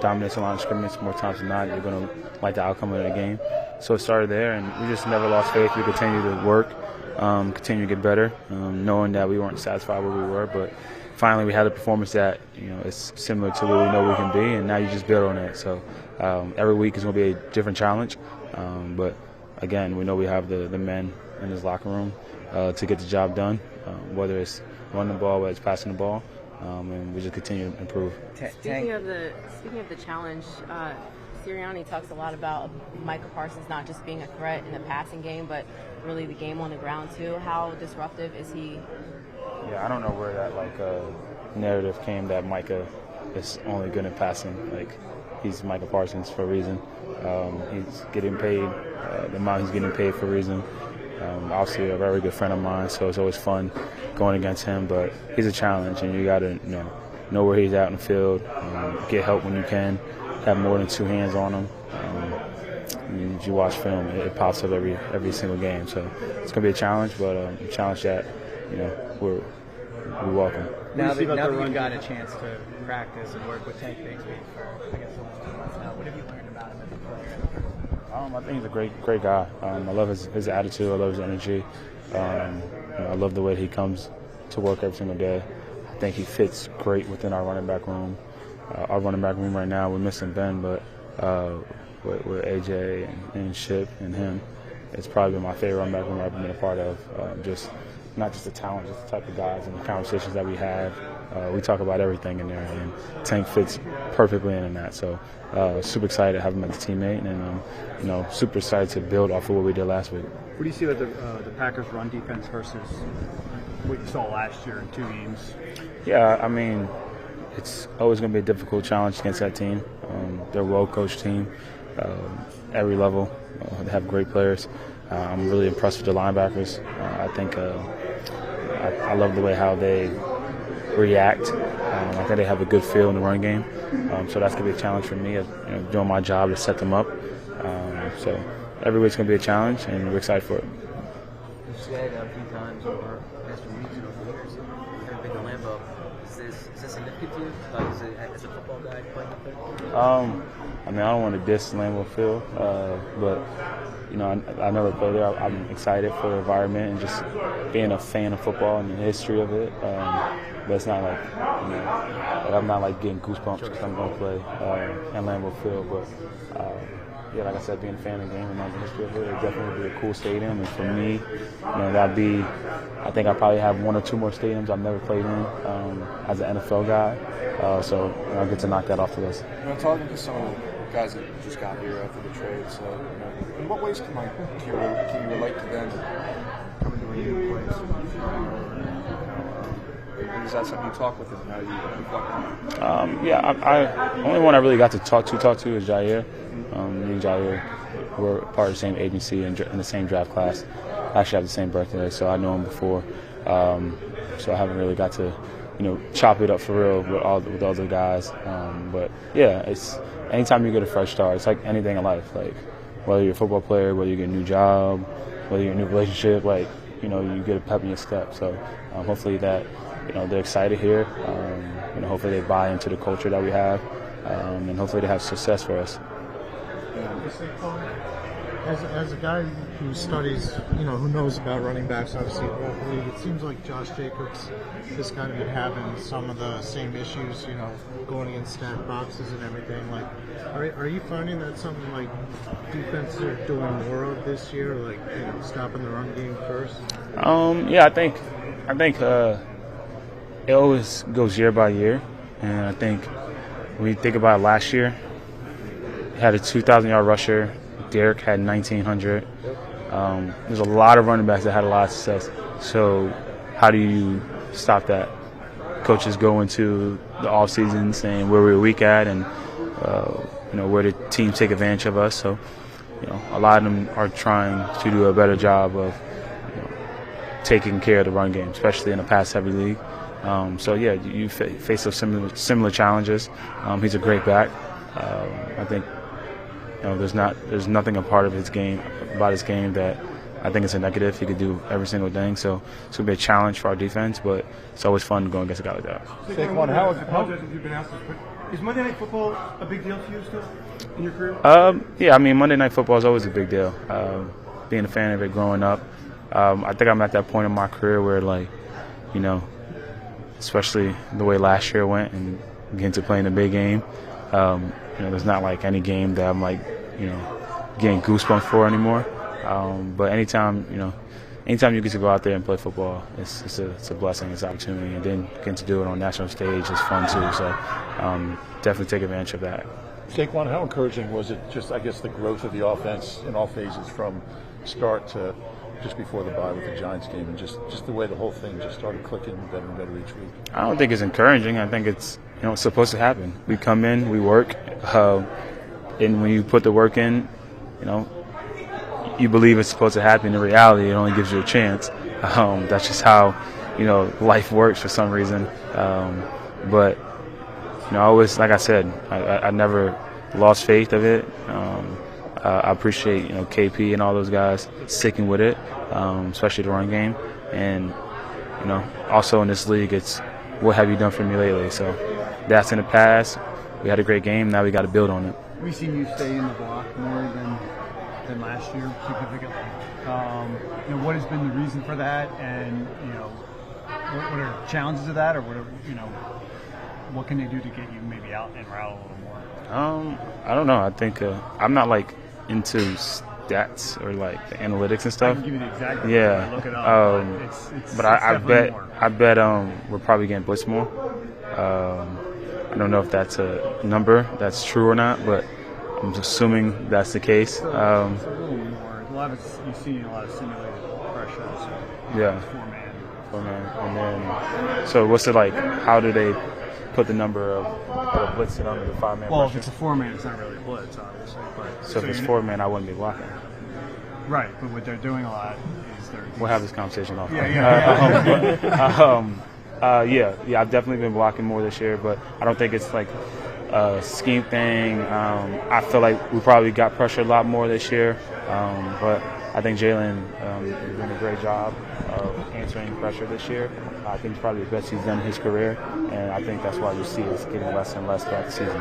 dominates the line of scrimmage more times than not, you're going to like the outcome of the game. So it started there, and we just never lost faith. We continued to work, continue to get better, knowing that we weren't satisfied where we were, but finally we had a performance that is similar to what we know we can be, and now you just build on it. So every week is going to be a different challenge, but again, we know we have the men in this locker room to get the job done, whether it's running the ball, whether it's passing the ball, and we just continue to improve. Speaking of the challenge, Sirianni talks a lot about Micah Parsons not just being a threat in the passing game, but really the game on the ground too. How disruptive is he? Yeah, I don't know where that narrative came that Micah is only good at passing. He's Micah Parsons for a reason. He's getting paid the amount he's getting paid for a reason. Obviously, a very good friend of mine, so it's always fun going against him. But he's a challenge, and you got to know where he's at in the field, get help when you can, have more than two hands on him. You watch film, it pops up every single game. So it's going to be a challenge, but a challenge that we welcome. Now that you've got a chance to practice and work with Tank Bigsby for, I guess, almost 2 months now, what have you learned about him as a player? I think he's a great guy. I love his attitude. I love his energy. I love the way he comes to work every single day. I think he fits great within our running back room. Our running back room right now, we're missing Ben, but with AJ and Ship and him, it's probably been my favorite running back room I've ever been a part of. Not just the talent, just the type of guys and the conversations that we have. We talk about everything in there, and Tank fits perfectly in that. So super excited to have him as a teammate, and super excited to build off of what we did last week. What do you see with the Packers' run defense versus what you saw last year in 2 games? Yeah, I mean, it's always going to be a difficult challenge against that team. They're a well-coached team, every level. They have great players. I'm really impressed with the linebackers. I think I love the way how they react. I think they have a good feel in the run game. So that's going to be a challenge for me, doing my job to set them up. So every week's going to be a challenge, and we're excited for it. You've said a few times over the past few weeks and over the years, you've been to Lambeau. Is this significant to you? As a football guy playing up there? I mean, I don't want to diss Lambeau Field, but I never played there. I'm excited for the environment and just being a fan of football and the history of it. But it's not like I'm not getting goosebumps because I'm going to play at Lambeau Field. But like I said, being a fan of the game and knowing the history of it, it definitely be a cool stadium. And for me, that'd be. I think I probably have 1 or 2 more stadiums I've never played in as an NFL guy. So I'll get to knock that off the list. Talking to some of the guys that just got here after the trade, so in what ways can you relate to them coming to a new place? Is that something you talk with them? How you reflect on it? The only one I really got to talk to is Jair. Me and Jair were part of the same agency and in the same draft class. I actually have the same birthday, so I know him before. So I haven't really got to, chop it up for real with all the other guys. But yeah, it's anytime you get a fresh start, it's like anything in life. Whether you're a football player, whether you get a new job, whether you're in a new relationship, you get a pep in your step. So hopefully that, they're excited here. Hopefully they buy into the culture that we have, and hopefully they have success for us. As a guy who studies, who knows about running backs, obviously, it seems like Josh Jacobs has kind of been having some of the same issues, going against stacked boxes and everything. Are you finding that something like defenses are doing more of this year, stopping the run game first? I think it always goes year by year, and I think when you think about last year, we had a 2,000-yard rusher. Derek had 1,900. There's a lot of running backs that had a lot of success. So how do you stop that? Coaches go into the offseason saying where we're weak at and where the team take advantage of us. So a lot of them are trying to do a better job of taking care of the run game, especially in a pass-heavy league. You face those similar challenges. He's a great back. I think there's nothing about his game that I think is a negative. He could do every single thing. So it's gonna be a challenge for our defense, but it's always fun going against a guy like that. Saquon, how have you been asked to Is Monday Night Football a big deal for you still in your career? Yeah, I mean, Monday Night Football is always a big deal. Being a fan of it growing up, I think I'm at that point in my career where, like, you know, especially the way last year went and getting to play in the big game, you know, there's not like any game that I'm like, you know, getting goosebumps for anymore. But anytime you get to go out there and play football, it's a blessing, it's an opportunity, and then getting to do it on national stage is fun too. So definitely take advantage of that. Saquon, how encouraging was it, just I guess the growth of the offense in all phases from start to just before the bye with the Giants game, and just the way the whole thing just started clicking better and better each week? I don't think it's encouraging. I think it's supposed to happen. We come in, we work, and when you put the work in, you believe it's supposed to happen. In reality, it only gives you a chance. That's just how life works for some reason. But I always, like I said, I never lost faith of it. I appreciate KP and all those guys sticking with it, especially the run game. And also in this league, it's what have you done for me lately? So that's in the past. We had a great game. Now we got to build on it. We've seen you stay in the block more than last year, significantly. What has been the reason for that, and what are challenges of that, or what can they do to get you maybe out and route a little more? I don't know. I think I'm not like into stats or like the analytics and stuff. I can give you the exact number. Yeah. Look it up. But I bet more. We're probably getting blitzed more. I don't know if that's a number that's true or not, but I'm assuming that's the case. It's a little more. You've seen a lot of simulated pressure. So Yeah. Four-man. And then, so what's it like? How do they put the number of blitzing under the 5-man Well, pressure? if it's a 4-man, it's not really a blitz, obviously. But, So if it's 4-man, I wouldn't be blocking. Right, but what they're doing a lot is We'll have this conversation off. Yeah. I've definitely been blocking more this year, but I don't think it's like a scheme thing. I feel like we probably got pressure a lot more this year, but I think Jalen is doing a great job of answering pressure this year. I think it's probably the best he's done in his career, and I think that's why you see us getting less and less throughout the season.